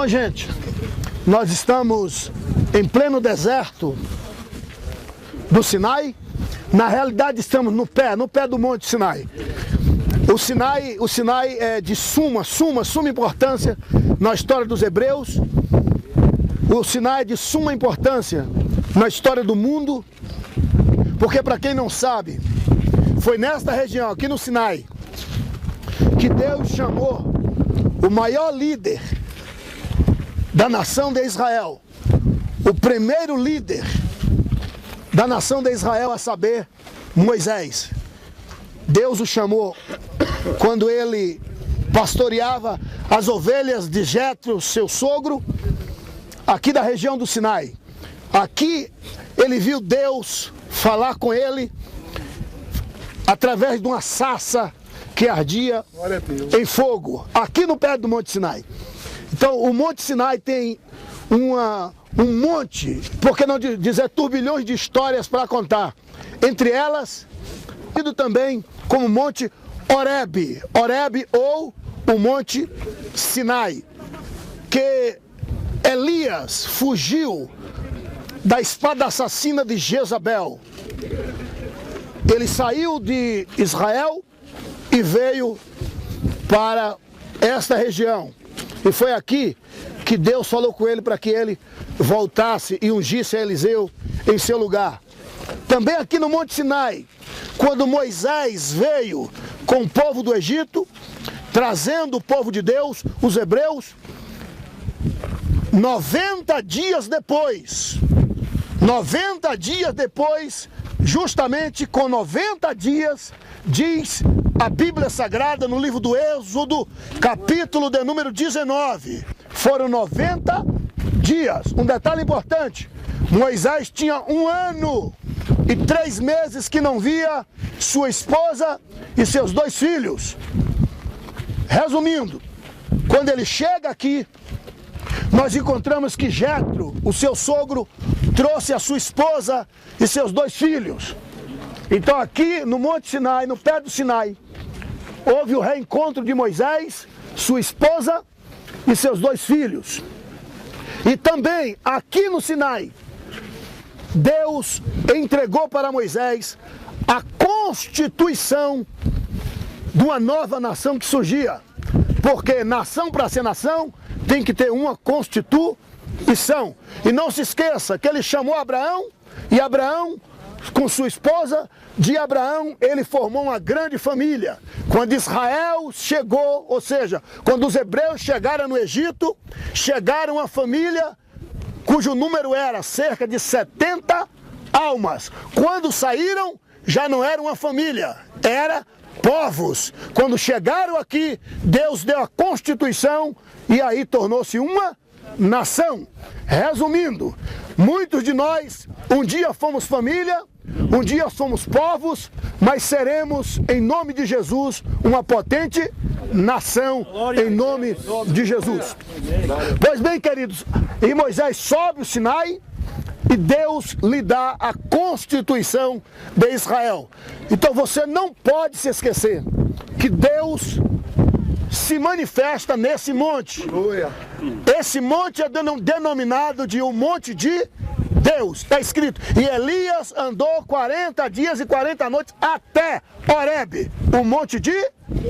Bom, gente, nós estamos em pleno deserto do Sinai. Na realidade estamos no pé do Monte Sinai. O Sinai é de suma importância na história dos hebreus. O Sinai é de suma importância na história do mundo, porque, para quem não sabe, foi nesta região, aqui no Sinai, que Deus chamou o maior líder da nação de Israel, o primeiro líder da nação de Israel, a saber, Moisés. Deus o chamou quando ele pastoreava as ovelhas de Jetro, seu sogro, aqui da região do Sinai. Aqui ele viu Deus falar com ele através de uma sarça que ardia em fogo, aqui no pé do Monte Sinai. Então o Monte Sinai tem um monte, por que não dizer turbilhões de histórias para contar. Entre elas, conhecido também como Monte Horebe, ou o Monte Sinai, que Elias fugiu da espada assassina de Jezabel. Ele saiu de Israel e veio para esta região. E foi aqui que Deus falou com ele para que ele voltasse e ungisse a Eliseu em seu lugar. Também aqui no Monte Sinai, quando Moisés veio com o povo do Egito, trazendo o povo de Deus, os hebreus, 90 dias depois, justamente com 90 dias, diz a Bíblia Sagrada no livro do Êxodo, capítulo de número 19, foram 90 dias. Um detalhe importante, Moisés tinha 1 ano e 3 meses que não via sua esposa e seus 2 filhos. Resumindo, quando ele chega aqui, nós encontramos que Jetro, o seu sogro, trouxe a sua esposa e seus 2 filhos. Então aqui no Monte Sinai, no pé do Sinai, houve o reencontro de Moisés, sua esposa e seus 2 filhos. E também aqui no Sinai, Deus entregou para Moisés a constituição de uma nova nação que surgia. Porque nação, para ser nação, tem que ter uma constituição. E não se esqueça que ele chamou Abraão, e Abraão, com sua esposa, de Abraão, ele formou uma grande família. Quando Israel chegou, ou seja, quando os hebreus chegaram no Egito, chegaram uma família cujo número era cerca de 70 almas. Quando saíram, já não era uma família, era povos. Quando chegaram aqui, Deus deu a constituição e aí tornou-se uma nação. Resumindo, muitos de nós um dia fomos família, um dia somos povos, mas seremos, em nome de Jesus, uma potente nação, em nome de Jesus. Pois bem, queridos, e Moisés sobe o Sinai e Deus lhe dá a constituição de Israel. Então você não pode se esquecer que Deus se manifesta nesse monte. Esse monte é denominado de um monte de Deus. Está escrito, e Elias andou 40 dias e 40 noites até Horebe, o monte de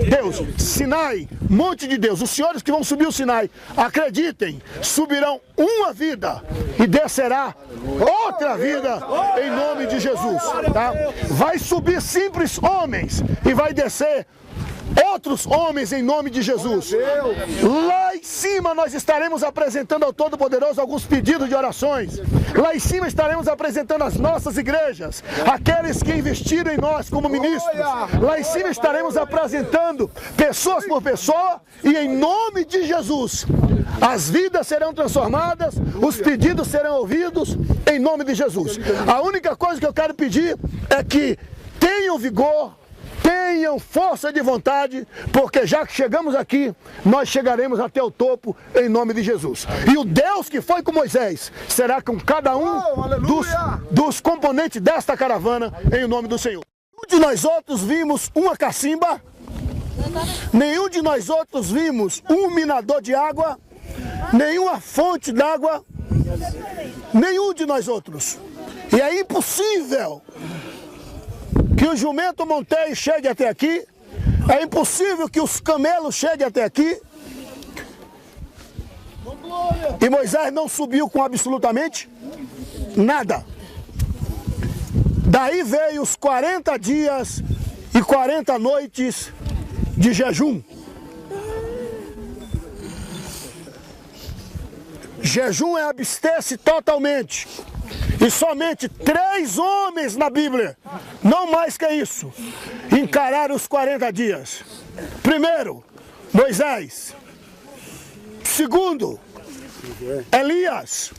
Deus. Sinai, monte de Deus. Os senhores que vão subir o Sinai, acreditem, subirão uma vida e descerá outra vida em nome de Jesus. Tá? Vai subir simples homens e vai descer outros homens em nome de Jesus. Lá em cima nós estaremos apresentando ao Todo-Poderoso alguns pedidos de orações. Lá em cima estaremos apresentando as nossas igrejas, aqueles que investiram em nós como ministros. Lá em cima estaremos apresentando pessoas por pessoa e em nome de Jesus as vidas serão transformadas, os pedidos serão ouvidos em nome de Jesus. A única coisa que eu quero pedir é que tenham vigor, tenham força de vontade, porque já que chegamos aqui, nós chegaremos até o topo em nome de Jesus. E o Deus que foi com Moisés será com cada um dos componentes desta caravana em nome do Senhor. Nenhum de nós outros vimos uma cacimba, nenhum de nós outros vimos um minador de água, nenhuma fonte d'água, nenhum de nós outros. E é impossível que o jumento monteiro chegue até aqui, é impossível que os camelos cheguem até aqui. E Moisés não subiu com absolutamente nada. Daí veio os 40 dias e 40 noites de jejum. Jejum é abster-se totalmente. E somente 3 homens na Bíblia, não mais que isso, encararam os 40 dias. Primeiro, Moisés. Segundo, Elias.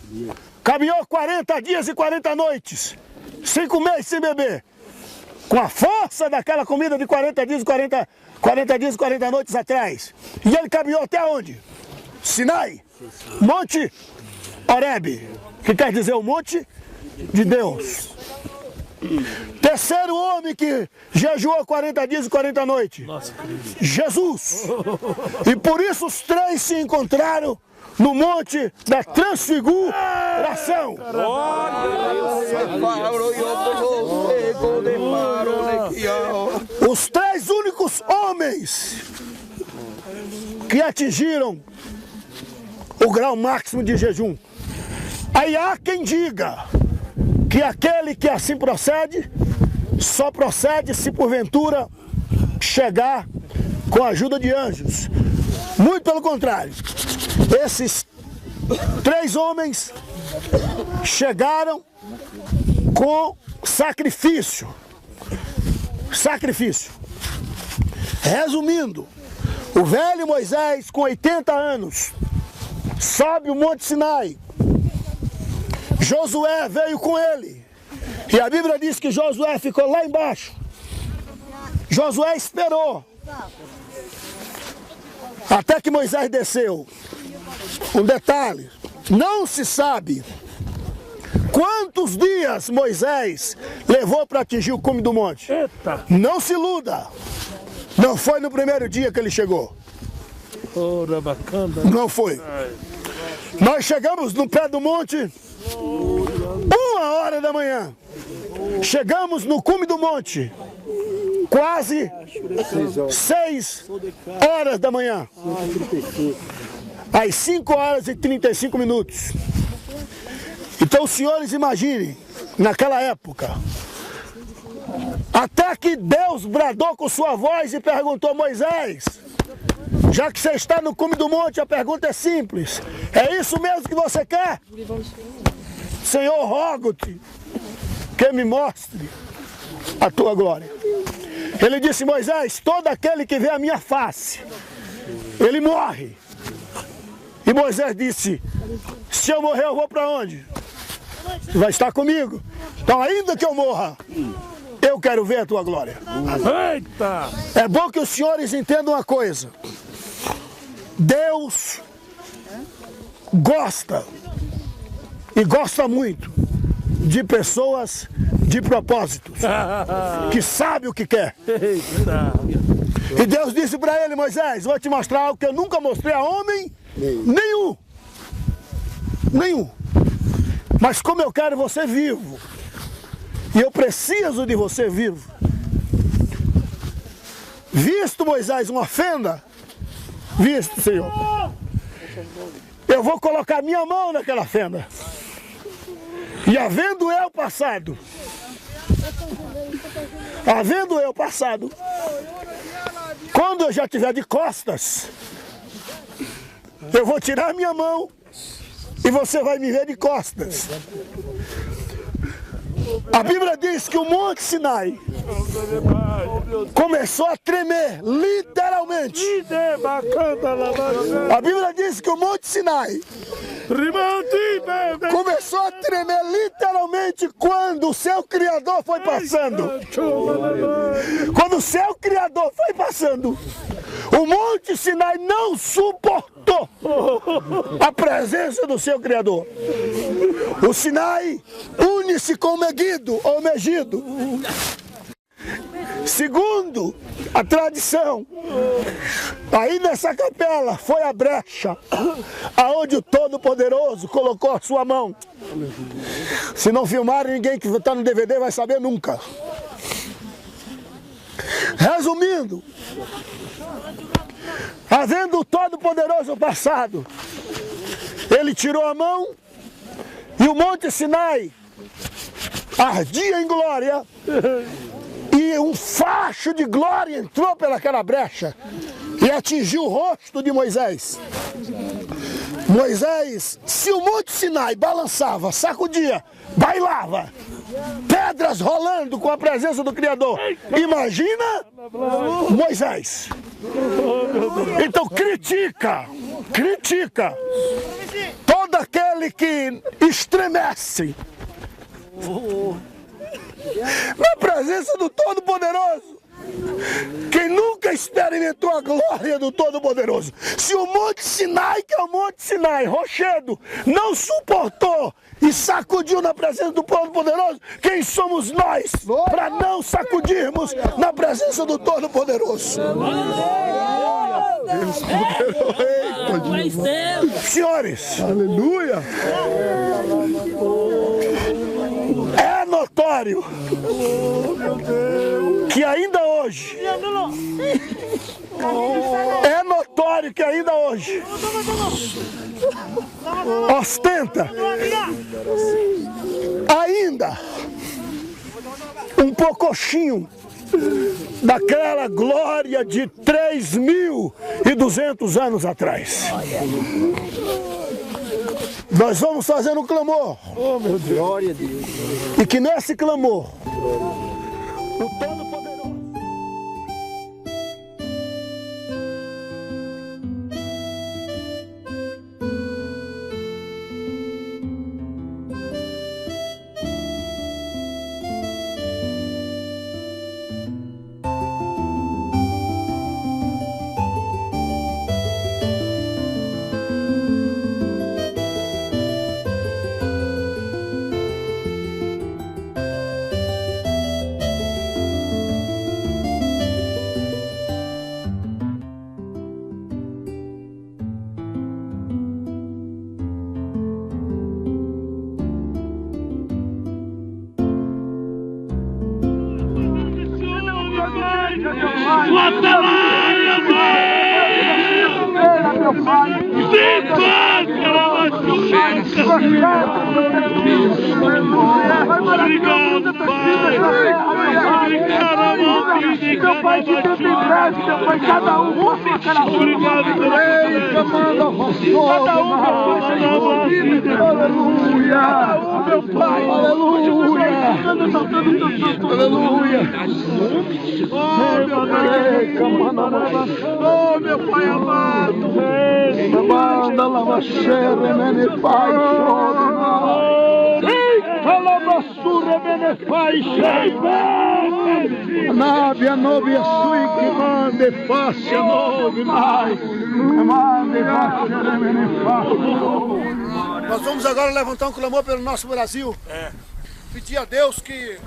Caminhou 40 dias e 40 noites, sem comer e sem beber. Com a força daquela comida de 40 dias e 40 noites atrás. E ele caminhou até onde? Sinai. Monte Horebe, que quer dizer o monte de Deus. Terceiro homem que jejuou 40 dias e 40 noites. Jesus. E por isso os 3 se encontraram no monte da transfiguração. Os 3 únicos homens que atingiram o grau máximo de jejum. Aí há quem diga que aquele que assim procede, só procede se porventura chegar com a ajuda de anjos. Muito pelo contrário. Esses 3 homens chegaram com sacrifício. Sacrifício. Resumindo, o velho Moisés, com 80 anos, sobe o Monte Sinai. Josué veio com ele. E a Bíblia diz que Josué ficou lá embaixo. Josué esperou até que Moisés desceu. Um detalhe, não se sabe quantos dias Moisés levou para atingir o cume do monte. Eita. Não se iluda. Não foi no primeiro dia que ele chegou. Ora, bacana. Não foi. Nós chegamos no pé do monte 1h da manhã. Chegamos no cume do monte quase 6h da manhã. Às 5h35. Então os senhores imaginem, naquela época, até que Deus bradou com sua voz e perguntou: Moisés, já que você está no cume do monte, a pergunta é simples. É isso mesmo que você quer? Senhor, rogo-te que me mostre a tua glória. Ele disse: Moisés, todo aquele que vê a minha face, ele morre. E Moisés disse: se eu morrer, eu vou para onde? Você vai estar comigo. Então, ainda que eu morra, eu quero ver a tua glória. Eita! É bom que os senhores entendam uma coisa. Deus gosta, e gosta muito, de pessoas de propósitos, que sabe o que quer. Eita! E Deus disse para ele: Moisés, vou te mostrar algo que eu nunca mostrei a homem nenhum. Mas como eu quero você vivo, e eu preciso de você vivo. Visto, Moisés, uma fenda, visto, Senhor, eu vou colocar minha mão naquela fenda. E havendo eu passado, quando eu já estiver de costas, eu vou tirar minha mão e você vai me ver de costas. A Bíblia diz que o Monte Sinai começou a tremer, literalmente. A Bíblia diz que o Monte Sinai começou a tremer literalmente quando o seu Criador foi passando. Quando o seu Criador foi passando, o Monte Sinai não suportou a presença do seu Criador. O Sinai une-se com o Megido, ou Megido. Segundo a tradição, aí nessa capela foi a brecha aonde o Todo-Poderoso colocou a sua mão. Se não filmarem, ninguém que está no DVD vai saber nunca. Resumindo, havendo o Todo-Poderoso passado, ele tirou a mão e o Monte Sinai ardia em glória e um facho de glória entrou pelaquela brecha e atingiu o rosto de Moisés. Moisés, se o Monte Sinai balançava, sacudia, bailava, pedras rolando com a presença do Criador, imagina Moisés. Então critica todo aquele que estremece na presença do Todo-Poderoso. Quem nunca experimentou a glória do Todo-Poderoso? Se o Monte Sinai, que é o Monte Sinai, rochedo, não suportou e sacudiu na presença do Todo-Poderoso, quem somos nós para não sacudirmos na presença do Todo-Poderoso? Senhores, aleluia! É notório que ainda hoje, ostenta ainda um pocochinho daquela glória de 3.200 anos atrás. Nós vamos fazer um clamor. Oh, meu Deus. Glória a Deus. E que nesse clamor, o Todo-Poderoso Obrigado, Pai. Meu Pai, que Deus me breve, meu Pai, cada um. Obrigado, aleluia. Meu Pai, aleluia. Aleluia. Oh, meu Pai amado. Manda lava xere, mene Pai, Alabassura benefai Shaiva Nábia novia sui que mande fácil nove mais mande fácil Nós vamos agora levantar um clamor pelo nosso Brasil. Pedir a Deus que,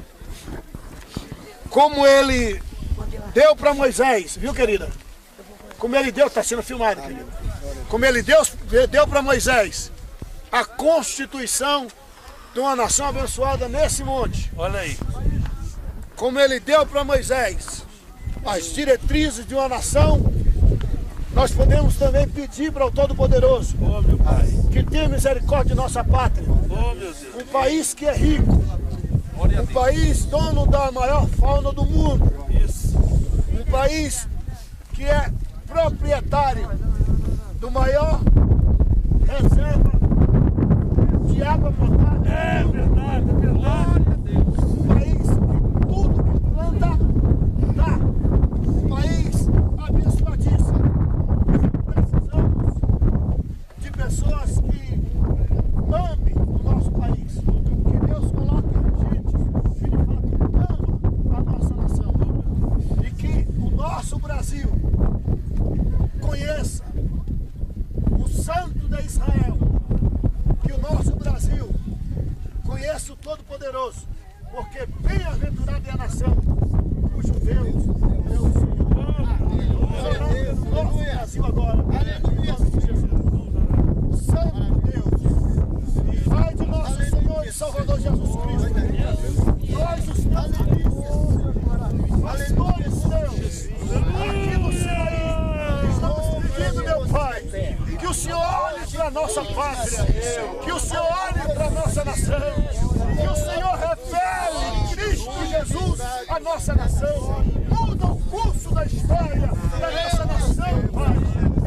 como ele deu para Moisés, viu, querida? Como ele deu, está sendo filmado, querida. Como ele deu para Moisés a constituição de uma nação abençoada nesse monte. Olha aí. Como ele deu para Moisés as diretrizes de uma nação, nós podemos também pedir para o Todo-Poderoso que tenha misericórdia de nossa pátria. Um país que é rico, um país dono da maior fauna do mundo, um país que é proprietário do maior reserva de água potável. É verdade, é verdade. Um país que tudo que planta dá. Um país abençoadíssimo. Precisamos de pessoas que amem o nosso país. Que Deus coloque gente que de fato ama a nossa nação. E que o nosso Brasil conheça o Santo de Israel. Que o nosso Brasil conheça o Todo-Poderoso, porque bem-aventurada é a nação os judeus. Nosso Brasil agora. Aleluia. Santo Deus. Pai de nosso Senhor e Salvador Jesus Cristo. Nós os pastores seus, aqui no Sinaí, estamos pedindo, meu Pai, que o Senhor olhe para a nossa pátria, que o Senhor olhe para a nossa nação, que o Senhor revele Cristo Jesus à nossa nação, muda o curso da história da nossa nação, Pai,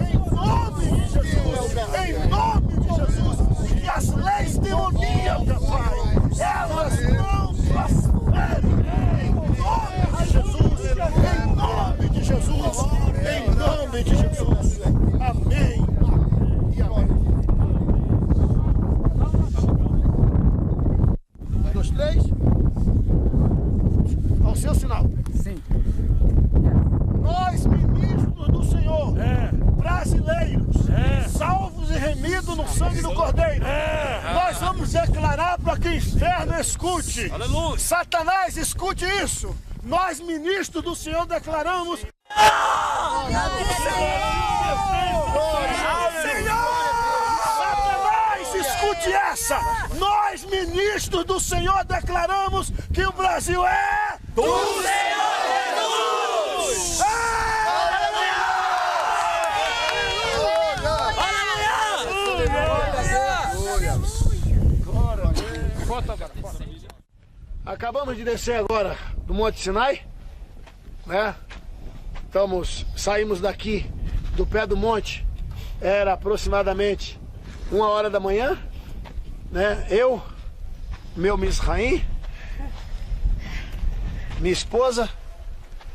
em nome de Jesus, em nome de Jesus, que as leis demoníacas, Pai, elas não prosperem, em nome de Jesus, em nome de Jesus, em nome de Jesus, amém. E amém. 1, 2, 3. Ao seu sinal. Sim. Nós, ministros do Senhor, brasileiros, salvos e remidos no sangue do Cordeiro, nós vamos declarar para que o inferno escute. Aleluia. Satanás, escute isso. Nós, ministros do Senhor, declaramos. Satanás, escute essa. Nós, ministros do Senhor, declaramos que o Brasil é do Senhor Jesus. Acabamos de descer agora do Monte Sinai, né? Saímos daqui do pé do monte, era aproximadamente 1h da manhã, né? Eu, meu Misraim, minha esposa,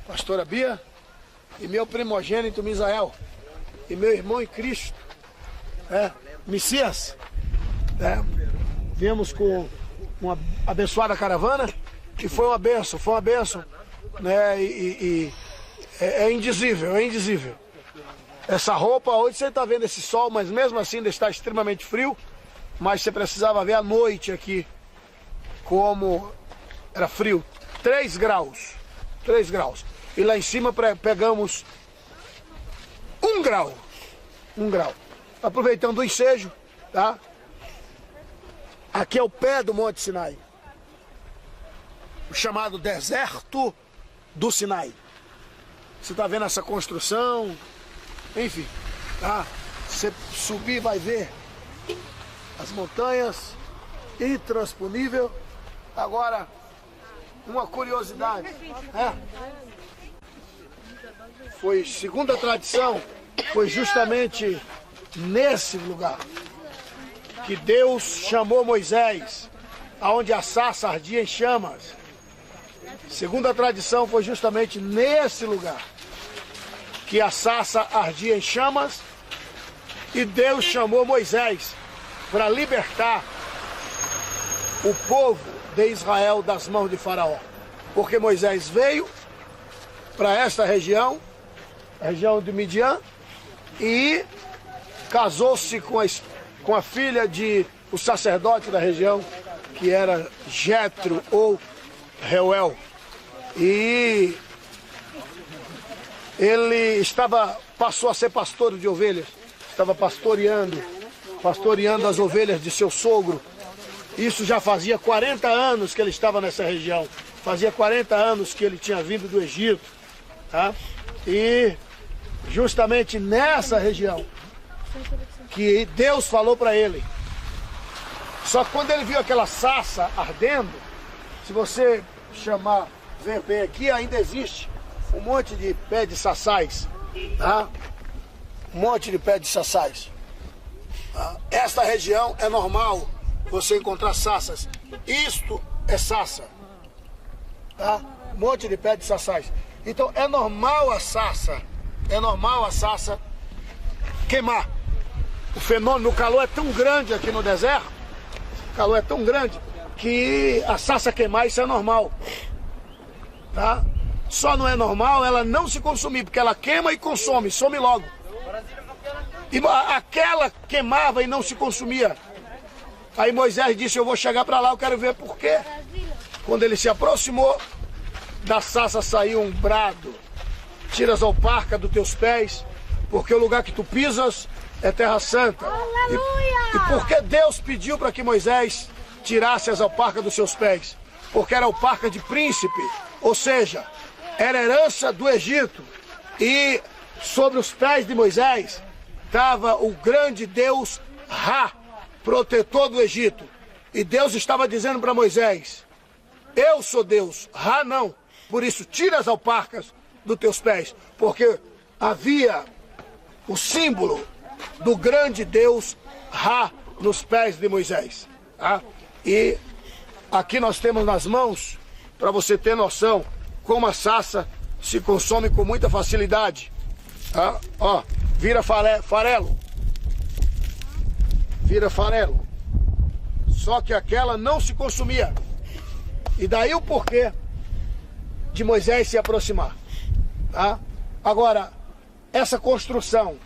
pastora Bia, e meu primogênito Misael, e meu irmão em Cristo, Messias, viemos com uma abençoada caravana, que foi uma benção, né? E é indizível, é indizível. Essa roupa, hoje você está vendo esse sol, mas mesmo assim ainda está extremamente frio, mas você precisava ver à noite aqui, como era frio, 3 graus, e lá em cima pegamos 1 grau, aproveitando o ensejo, tá? Aqui é o pé do Monte Sinai, o chamado deserto do Sinai. Você está vendo essa construção, enfim, tá? Você subir vai ver as montanhas, intransponível. Agora, uma curiosidade, foi, segundo a tradição, foi justamente nesse lugar que Deus chamou Moisés, aonde a sarça ardia em chamas. Segundo a tradição, foi justamente nesse lugar que a sarça ardia em chamas e Deus chamou Moisés para libertar o povo de Israel das mãos de Faraó. Porque Moisés veio para esta região, a região de Midian, e casou-se com a filha de o sacerdote da região, que era Jetro ou Reuel. E ele passou a ser pastor de ovelhas, estava pastoreando as ovelhas de seu sogro. Isso já fazia 40 anos que ele estava nessa região, fazia 40 anos que ele tinha vindo do Egito, tá? E justamente nessa região que Deus falou para ele. Só que quando ele viu aquela sarça ardendo, se você ver bem aqui, ainda existe um monte de pé de sassais, tá? Um monte de pé de sassais. Esta região é normal você encontrar sassas. Isto é sassa, tá? Um monte de pé de sassais. Então é normal a sarça queimar. O fenômeno, o calor é tão grande aqui no deserto, o calor é tão grande que a sarça queimar, isso é normal, tá? Só não é normal ela não se consumir, porque ela queima e consome, some logo. E aquela queimava e não se consumia. Aí Moisés disse, eu vou chegar para lá, eu quero ver por quê. Quando ele se aproximou, da sarça saiu um brado. Tira as alparcas dos teus pés, porque o lugar que tu pisas é terra santa. E por que Deus pediu para que Moisés tirasse as alparcas dos seus pés? Porque era alparca de príncipe, ou seja, era herança do Egito. E sobre os pés de Moisés estava o grande Deus Ra, protetor do Egito. E Deus estava dizendo para Moisés: eu sou Deus, Ra não. Por isso, tira as alparcas dos teus pés, porque havia o símbolo do grande Deus Ra nos pés de Moisés. Tá? E aqui nós temos nas mãos, para você ter noção, como a sarça se consome com muita facilidade. Tá? Ó, vira farelo. Vira farelo. Só que aquela não se consumia. E daí o porquê de Moisés se aproximar. Tá? Agora, essa construção,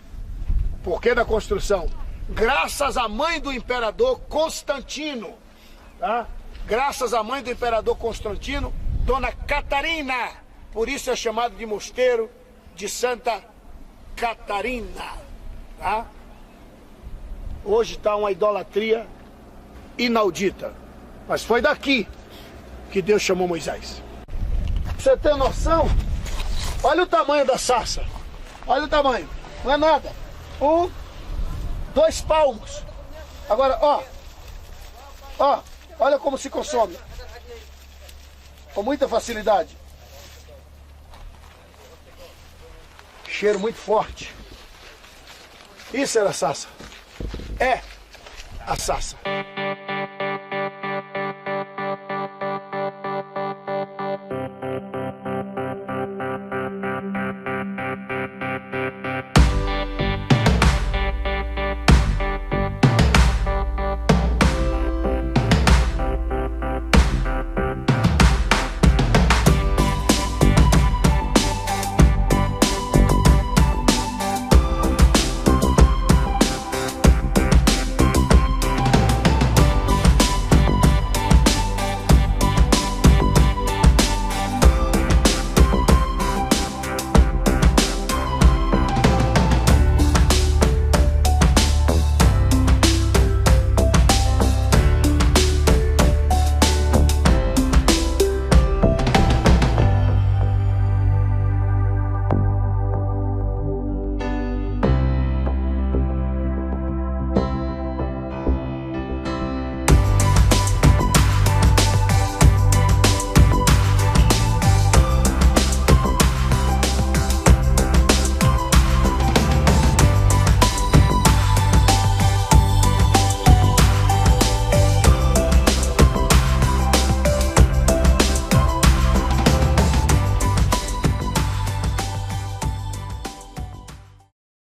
porquê da construção? Graças à mãe do imperador Constantino, tá? Graças à mãe do imperador Constantino, Dona Catarina, por isso é chamado de mosteiro de Santa Catarina, tá? Hoje está uma idolatria inaudita, mas foi daqui que Deus chamou Moisés. Pra você ter noção, olha o tamanho da sarça, olha o tamanho, não é nada, 2 palmos. Agora, ó, olha como se consome, com muita facilidade. Cheiro muito forte. Isso era a sarça. É a sarça.